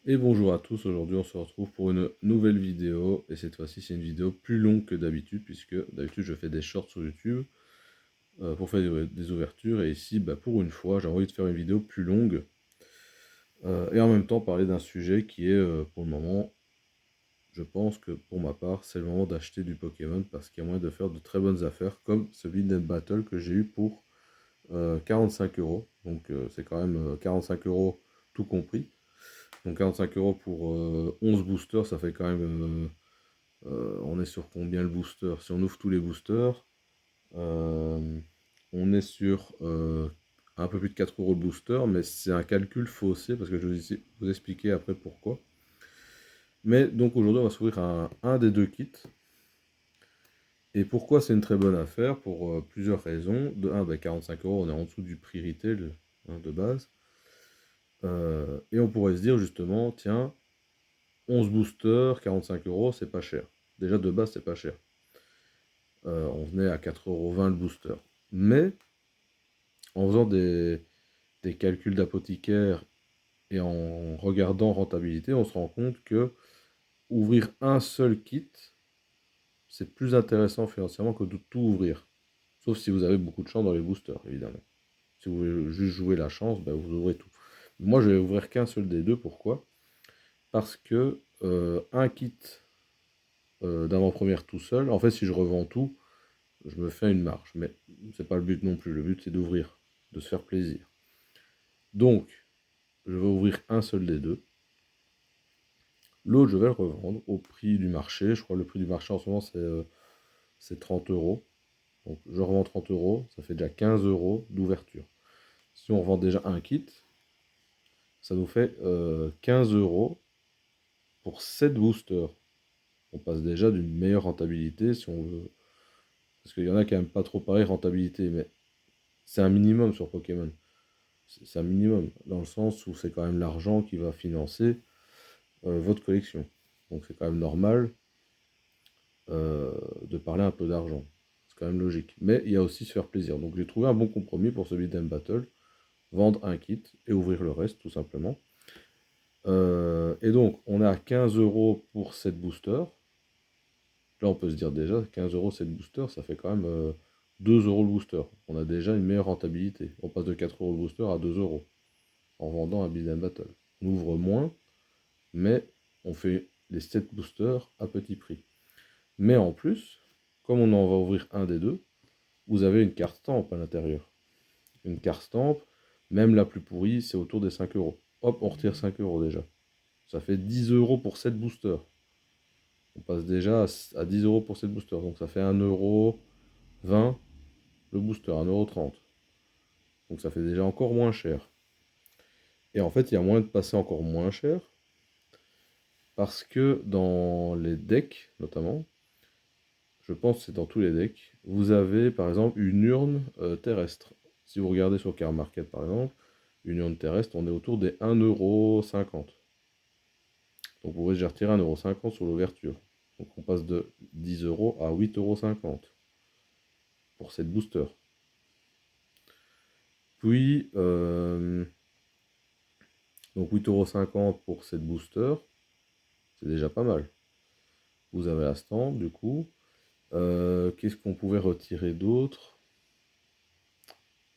Et bonjour à tous, aujourd'hui on se retrouve pour une nouvelle vidéo, et cette fois-ci c'est une vidéo plus longue que d'habitude, puisque d'habitude je fais des shorts sur YouTube pour faire des ouvertures, et ici pour une fois j'ai envie de faire une vidéo plus longue, et en même temps parler d'un sujet qui est pour le moment, je pense que pour ma part c'est le moment d'acheter du Pokémon, parce qu'il y a moyen de faire de très bonnes affaires, comme ce Build and Battle que j'ai eu pour 45 euros, donc c'est quand même 45 euros tout compris. Donc 45 euros pour 11 boosters, ça fait quand même. On est sur combien le booster? Si on ouvre tous les boosters, euh, on est sur un peu plus de 4 euros le booster, mais c'est un calcul faussé parce que je vais vous expliquer après pourquoi. Mais donc aujourd'hui, on va s'ouvrir un des deux kits. Et pourquoi c'est une très bonne affaire? Pour plusieurs raisons. De 1, 45 euros, on est en dessous du prix retail de base. Et on pourrait se dire justement, tiens, 11 boosters, 45 euros, c'est pas cher. Déjà de base, c'est pas cher. On venait à 4,20 € le booster. Mais en faisant des calculs d'apothicaire et en regardant rentabilité, on se rend compte que ouvrir un seul kit, c'est plus intéressant financièrement que de tout ouvrir. Sauf si vous avez beaucoup de chance dans les boosters, évidemment. Si vous voulez juste jouer la chance, vous ouvrez tout. Moi, je vais ouvrir qu'un seul des deux. Pourquoi? Parce que un kit d'avant-première tout seul, en fait, si je revends tout, je me fais une marge. Mais c'est pas le but non plus. Le but, c'est d'ouvrir, de se faire plaisir. Donc, je vais ouvrir un seul des deux. L'autre, je vais le revendre au prix du marché. Je crois que le prix du marché en ce moment, c'est 30 euros. Donc, je revends 30 euros. Ça fait déjà 15 euros d'ouverture. Si on revend déjà un kit, ça nous fait 15 euros pour 7 boosters. On passe déjà d'une meilleure rentabilité si on veut. Parce qu'il y en a qui n'aiment pas trop pareil rentabilité, mais c'est un minimum sur Pokémon. C'est un minimum, dans le sens où c'est quand même l'argent qui va financer votre collection. Donc c'est quand même normal de parler un peu d'argent. C'est quand même logique. Mais il y a aussi se faire plaisir. Donc j'ai trouvé un bon compromis pour ce Beat'em Battle. Vendre un kit et ouvrir le reste, tout simplement. Et donc, on est à 15 euros pour cette booster. Là, on peut se dire déjà, 15 euros cette booster, ça fait quand même 2 euros le booster. On a déjà une meilleure rentabilité. On passe de 4 euros le booster à 2 euros en vendant un Beat'em Battle. On ouvre moins, mais on fait les 7 boosters à petit prix. Mais en plus, comme on en va ouvrir un des deux, vous avez une carte stamp à l'intérieur. Une carte stamp, même la plus pourrie, c'est autour des 5 euros. Hop, on retire 5 euros déjà. Ça fait 10 euros pour 7 boosters. On passe déjà à 10 euros pour 7 boosters. Donc ça fait 1,20 € le booster, 1,30 €. Donc ça fait déjà encore moins cher. Et en fait, il y a moyen de passer encore moins cher. Parce que dans les decks, notamment, je pense que c'est dans tous les decks, vous avez par exemple une urne terrestre. Si vous regardez sur Car Market par exemple, une urne terrestre, on est autour des 1,50 €. Donc vous voyez, j'ai retiré 1,50 € sur l'ouverture. Donc on passe de 10 euros à 8,50 € pour cette booster. Puis, donc 8,50 € pour cette booster, c'est déjà pas mal. Vous avez la stand du coup. Qu'est-ce qu'on pouvait retirer d'autre?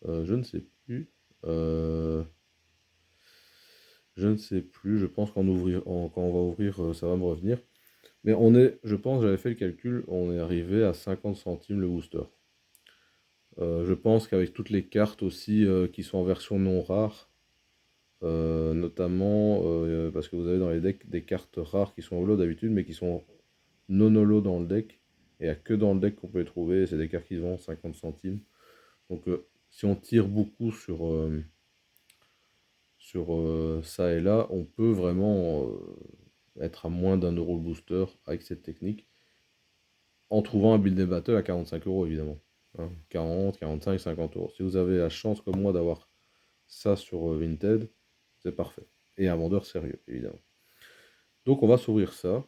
Je ne sais plus. Euh, je ne sais plus. Je pense quand on va ouvrir, ça va me revenir. Mais on est, je pense, j'avais fait le calcul, on est arrivé à 50 centimes le booster. Je pense qu'avec toutes les cartes aussi qui sont en version non rare, notamment parce que vous avez dans les decks des cartes rares qui sont holo d'habitude, mais qui sont non holo dans le deck. Et il n'y a que dans le deck qu'on peut les trouver. C'est des cartes qui se vendent 50 centimes. Donc si on tire beaucoup sur ça et là, on peut vraiment être à moins d'1 € le booster avec cette technique, en trouvant un build and battle à 45 euros évidemment. Hein, 40, 45, 50 euros. Si vous avez la chance comme moi d'avoir ça sur Vinted, c'est parfait. Et un vendeur sérieux, évidemment. Donc on va s'ouvrir ça.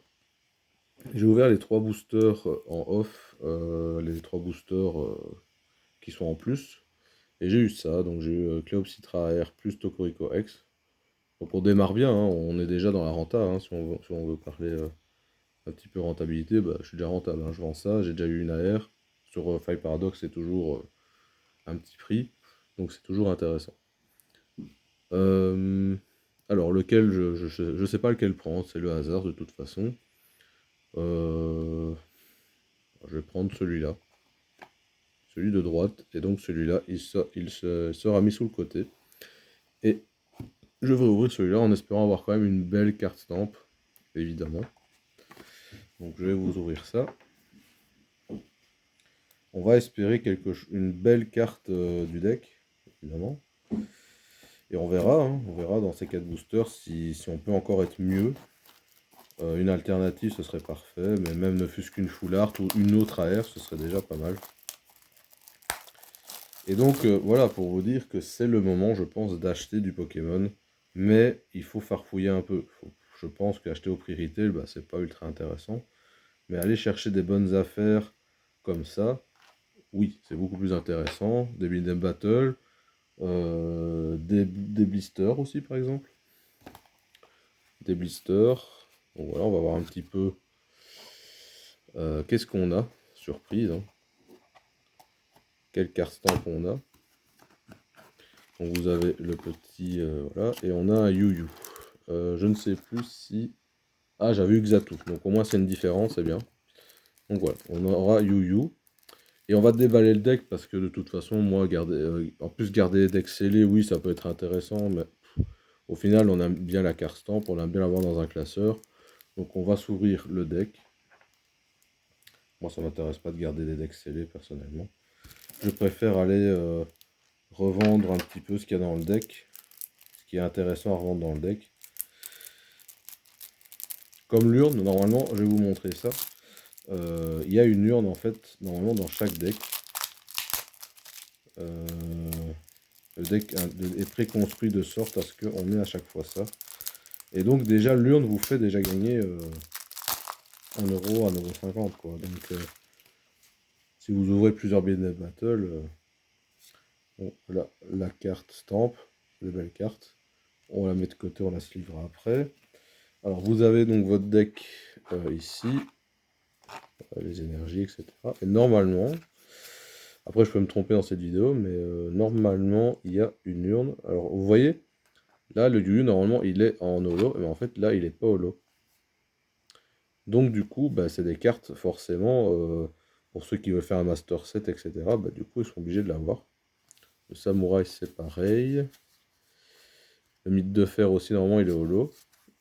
J'ai ouvert les 3 boosters en off, les 3 boosters qui sont en plus. Et j'ai eu ça, donc j'ai eu Cleopsitra R plus Tocorico X. Donc on démarre bien, hein, on est déjà dans la renta, hein, si on veut parler un petit peu rentabilité, bah, je suis déjà rentable, hein, je vends ça, j'ai déjà eu une AR. Sur Five Paradox, c'est toujours un petit prix, donc c'est toujours intéressant. Euh, alors, lequel, je sais pas lequel prendre, c'est le hasard de toute façon. Euh, je vais prendre celui-là, celui de droite, et donc celui-là, sera mis sous le côté. Et je vais ouvrir celui-là en espérant avoir quand même une belle carte stamp, évidemment. Donc je vais vous ouvrir ça. On va espérer une belle carte du deck, évidemment. Et hein, on verra dans ces 4 boosters si on peut encore être mieux. Une alternative, ce serait parfait, mais même ne fût-ce qu'une full art ou une autre AR, ce serait déjà pas mal. Et donc voilà, pour vous dire que c'est le moment, je pense, d'acheter du Pokémon, mais il faut farfouiller un peu. Je pense qu'acheter au prix retail, bah, c'est pas ultra intéressant, mais aller chercher des bonnes affaires comme ça, oui, c'est beaucoup plus intéressant. Des build and battle, des blisters aussi, par exemple. Des blisters. Donc voilà, on va voir un petit peu qu'est-ce qu'on a. Surprise, hein. Quelle carte stamp on a. Donc vous avez le petit, voilà, et on a un Yu-Yu. Je ne sais plus si... Ah, j'avais eu Xatu, donc au moins c'est une différence, c'est bien. Donc voilà, on aura Yu-Yu. Et on va déballer le deck parce que de toute façon, moi, en plus garder les decks scellés, oui, ça peut être intéressant, mais au final, on aime bien la carte stamp, on aime bien l'avoir dans un classeur. Donc on va s'ouvrir le deck. Moi, ça m'intéresse pas de garder des decks scellés, personnellement. Je préfère aller revendre un petit peu ce qu'il y a dans le deck. Ce qui est intéressant à revendre dans le deck. Comme l'urne, normalement, je vais vous montrer ça. Il y a une urne, en fait, normalement, dans chaque deck. Le deck est préconstruit de sorte à ce qu'on ait à chaque fois ça. Et donc déjà l'urne vous fait déjà gagner 1 euro, 1,50 € quoi. Donc si vous ouvrez plusieurs billets de battle, bon, la carte stamp, de belles cartes. On la met de côté, on la se livre après. Alors vous avez donc votre deck ici, les énergies, etc. Et normalement, après je peux me tromper dans cette vidéo, mais normalement il y a une urne. Alors vous voyez, là le Yu normalement il est en holo, mais en fait là il est pas holo. Donc du coup, bah, c'est des cartes forcément, pour ceux qui veulent faire un master set, etc. Bah, du coup, ils sont obligés de l'avoir. Le samouraï, c'est pareil. Le mythe de fer aussi, normalement, il est holo.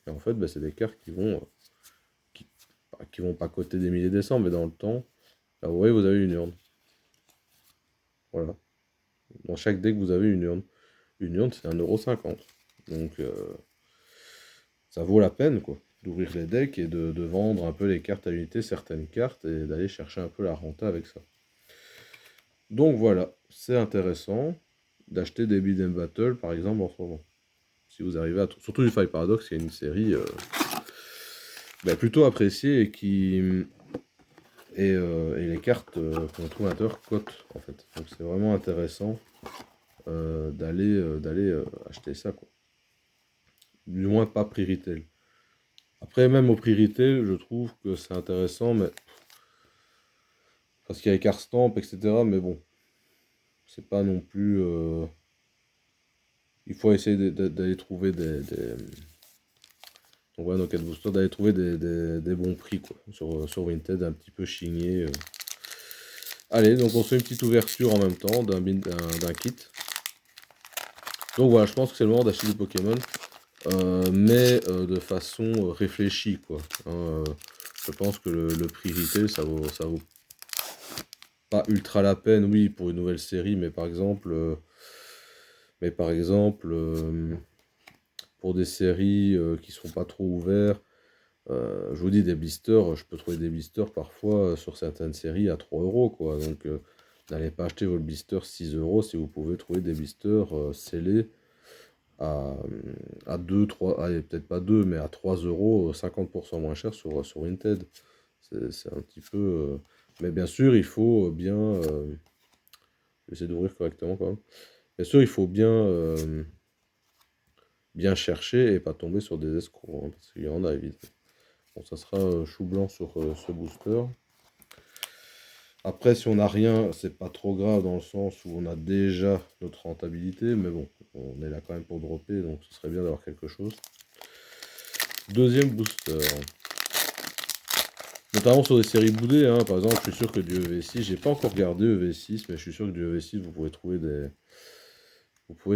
Et en fait, bah, c'est des cartes qui, qui vont pas coter des milliers des cents, mais dans le temps, là, vous voyez, vous avez une urne. Voilà. Dans chaque deck, vous avez une urne. Une urne, c'est 1,50 €. Donc, ça vaut la peine, quoi, d'ouvrir les decks et de vendre un peu les cartes à unité, certaines cartes, et d'aller chercher un peu la renta avec ça. Donc voilà, c'est intéressant d'acheter des Beat 'em Battle par exemple en ce moment. Si vous arrivez à... Surtout du Five Paradox, qui est une série bah, plutôt appréciée et qui... Et les cartes qu'on trouve à l'intérieur cotent en fait. Donc c'est vraiment intéressant d'aller acheter ça quoi. Du moins pas prix retail. Après même au prix retail, je trouve que c'est intéressant, mais parce qu'il y a les cartes stamp, etc. Mais bon, c'est pas non plus... Il faut essayer d'aller trouver donc voilà, nos 4 boosters, d'aller trouver des bons prix quoi, sur Vinted, un petit peu chigné. Allez, donc on fait une petite ouverture en même temps d'un kit. Donc voilà, je pense que c'est le moment d'acheter du Pokémon, mais de façon réfléchie quoi. Hein, je pense que le prix retail, ça vaut pas ultra la peine, oui, pour une nouvelle série, mais par exemple, pour des séries qui sont pas trop ouvertes. Je vous dis, des blisters, je peux trouver des blisters parfois sur certaines séries à 3 € quoi. Donc n'allez pas acheter votre blister 6 € si vous pouvez trouver des blisters scellés à, 2, 3, allez, peut-être pas 2, mais à 3 €, 50% moins cher sur Vinted. C'est un petit peu. Mais bien sûr, il faut bien. Essayer d'ouvrir correctement quand même. Bien sûr, il faut bien bien chercher et pas tomber sur des escrocs, hein, parce qu'il y en a évidemment. Bon, ça sera chou blanc sur ce booster. Après, si on n'a rien, c'est pas trop grave dans le sens où on a déjà notre rentabilité, mais bon, on est là quand même pour dropper, donc ce serait bien d'avoir quelque chose. Deuxième booster. Notamment sur des séries boudées, hein. Par exemple, je suis sûr que du EV6, j'ai pas encore regardé EV6, mais je suis sûr que du EV6, vous pouvez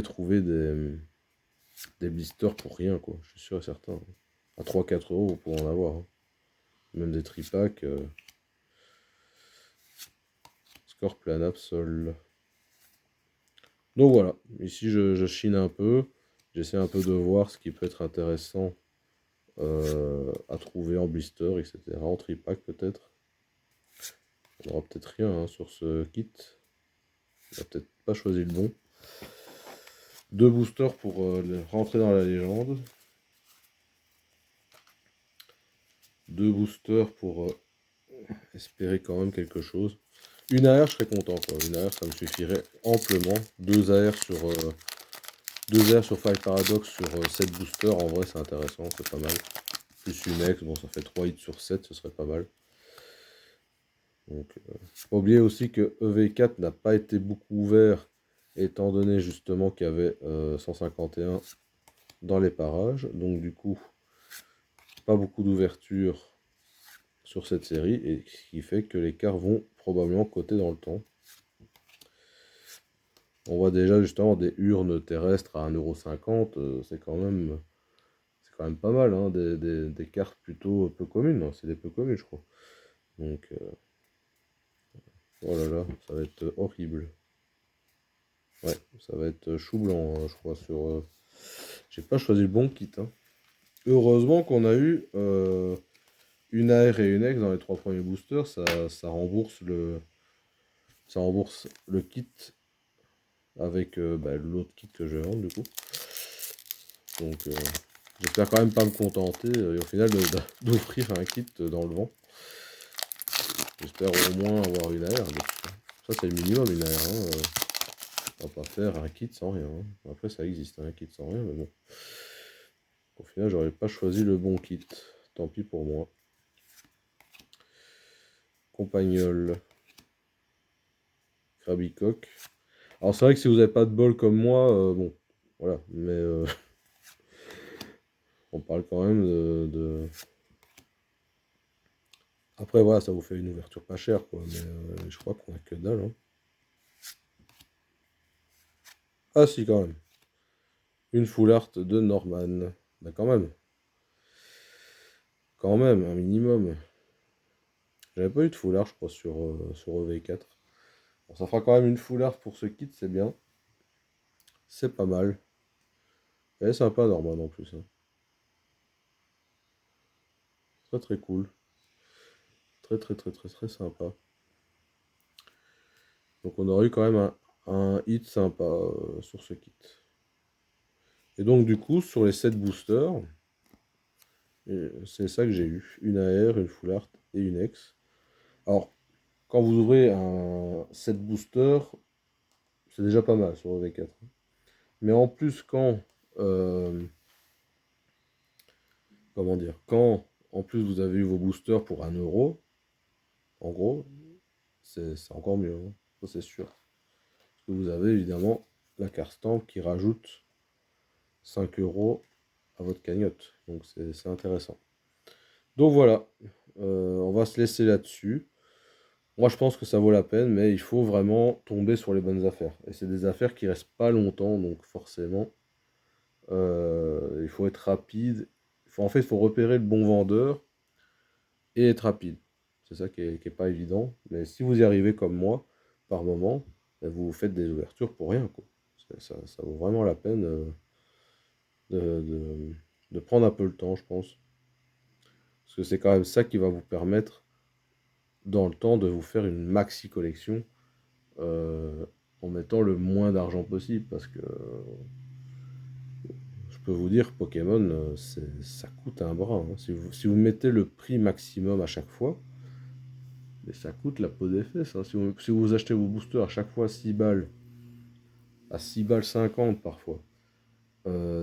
trouver des blisters pour rien, quoi. Je suis sûr et certain, hein. À 3-4 euros, vous pouvez en avoir, hein. Même des tripacks. Score plan Sol. Donc voilà, ici je chine un peu. J'essaie un peu de voir ce qui peut être intéressant à trouver en blister, etc. En tripack peut-être. On aura peut-être rien, hein, sur ce kit. On n'a peut-être pas choisi le bon. Deux boosters pour rentrer dans la légende. Deux boosters pour espérer quand même quelque chose. Une AR, je serais content, quoi. Une AR, ça me suffirait amplement. Deux AR sur Five Paradox sur 7 boosters. En vrai, c'est intéressant, c'est pas mal. Plus une X, bon, ça fait 3 hits sur 7, ce serait pas mal. Donc, faut pas oublier aussi que EV4 n'a pas été beaucoup ouvert, étant donné justement qu'il y avait 151 dans les parages. Donc, du coup, pas beaucoup d'ouverture sur cette série, et ce qui fait que les cartes vont probablement coter dans le temps. On voit déjà justement des urnes terrestres à 1,50 €, c'est quand même pas mal, hein, des cartes plutôt peu communes, hein. C'est des peu communes, je crois. Donc, oh là là, ça va être horrible. Ouais, ça va être chou blanc, hein, je crois, j'ai pas choisi le bon kit, hein. Heureusement qu'on a eu une AR et une X dans les 3 premiers boosters, ça rembourse le kit avec l'autre kit que je vais vendre du coup. Donc j'espère quand même pas me contenter et au final d'offrir un kit dans le vent. J'espère au moins avoir une AR. Ça c'est le minimum, une AR, hein. On va pas faire un kit sans rien, hein. Après ça existe, hein, un kit sans rien, mais bon. Au final j'aurais pas choisi le bon kit. Tant pis pour moi. Compagnol. Krabicoque. Alors c'est vrai que si vous n'avez pas de bol comme moi, bon, voilà, mais on parle quand même Après voilà, ça vous fait une ouverture pas chère, quoi, mais je crois qu'on a que dalle, hein. Ah si, quand même. Une full art de Norman. Bah quand même, un minimum. J'avais pas eu de full art, je crois, sur EV4. Bon, ça fera quand même une full art pour ce kit, c'est bien. C'est pas mal. Elle est sympa Norman en plus, hein. Très très cool. Très très très très très sympa. Donc on aurait eu quand même un hit sympa sur ce kit. Et donc du coup, sur les 7 boosters, c'est ça que j'ai eu. Une AR, une Full Art et une X. Alors, quand vous ouvrez un 7 boosters, c'est déjà pas mal sur EV4. Mais en plus, comment dire, quand en plus vous avez eu vos boosters pour 1 €, en gros, c'est encore mieux, hein. Ça c'est sûr. Parce que vous avez évidemment la carte stamp qui rajoute 5 € à votre cagnotte. Donc c'est intéressant. Donc voilà, on va se laisser là-dessus. Moi je pense que ça vaut la peine, mais il faut vraiment tomber sur les bonnes affaires. Et c'est des affaires qui restent pas longtemps, donc forcément, il faut être rapide. En fait, il faut repérer le bon vendeur et être rapide. C'est ça qui est pas évident. Mais si vous y arrivez comme moi, par moment, ben, vous faites des ouvertures pour rien, quoi. Ça vaut vraiment la peine de, de- de prendre un peu le temps, je pense. Parce que c'est quand même ça qui va vous permettre, dans le temps, de vous faire une maxi collection euh, en mettant le moins d'argent possible. Parce que je peux vous dire, Pokémon, ça coûte un bras, hein. Si vous mettez le prix maximum à chaque fois, mais ça coûte la peau des fesses, hein. Si vous achetez vos boosters à chaque fois 6 balles, à 6 balles 50 parfois,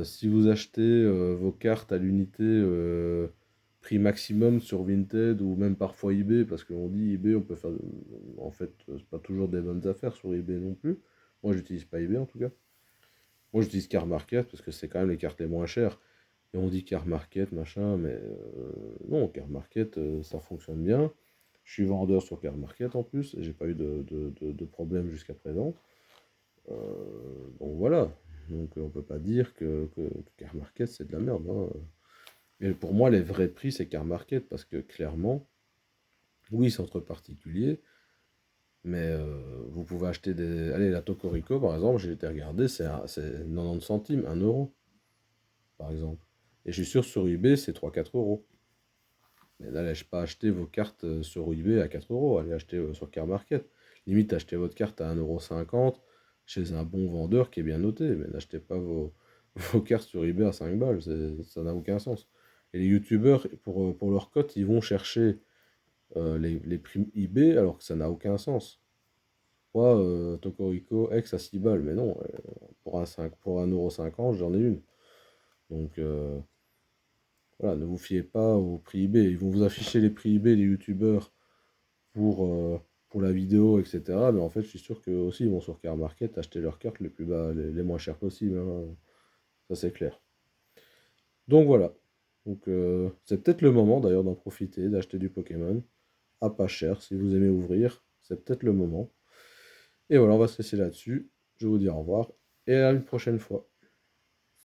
Si vous achetez vos cartes à l'unité prix maximum sur Vinted ou même parfois eBay, parce qu'on dit eBay, on peut faire. En fait, c'est pas toujours des bonnes affaires sur eBay non plus. Moi, j'utilise pas eBay en tout cas. Moi, j'utilise Car Market parce que c'est quand même les cartes les moins chères. Et on dit Car Market, machin, mais non, Car Market, ça fonctionne bien. Je suis vendeur sur Car Market en plus, et j'ai pas eu de problème jusqu'à présent. Donc voilà. Donc on peut pas dire que Car Market c'est de la merde, hein. Et pour moi, les vrais prix, c'est Car Market, parce que clairement, oui, c'est entre particuliers, mais vous pouvez acheter des. Allez, la Tocorico, par exemple, j'ai été regarder, c'est 90 centimes, 1 euro, par exemple. Et je suis sûr, sur eBay, c'est 3 4 euros. Mais n'allez pas acheter vos cartes sur eBay à 4 euros, allez acheter sur Car Market. Limite, achetez votre carte à 1,50 € chez un bon vendeur qui est bien noté, mais n'achetez pas vos cartes sur eBay à 5 balles, ça n'a aucun sens. Et les youtubeurs, pour leur cote, ils vont chercher les prix eBay alors que ça n'a aucun sens. Moi, Tocorico X à 6 balles, mais non, pour 1,50 € j'en ai une. Donc voilà, ne vous fiez pas aux prix eBay. Ils vont vous afficher les prix eBay, les youtubeurs, pour la vidéo, etc. Mais en fait, je suis sûr qu'eux aussi, ils vont sur Car Market acheter leurs cartes les plus bas, les moins chères possibles, hein. Ça, c'est clair. Donc voilà. Donc c'est peut-être le moment d'ailleurs d'en profiter, d'acheter du Pokémon à pas cher. Si vous aimez ouvrir, c'est peut-être le moment. Et voilà, on va se laisser là-dessus. Je vous dis au revoir et à une prochaine fois.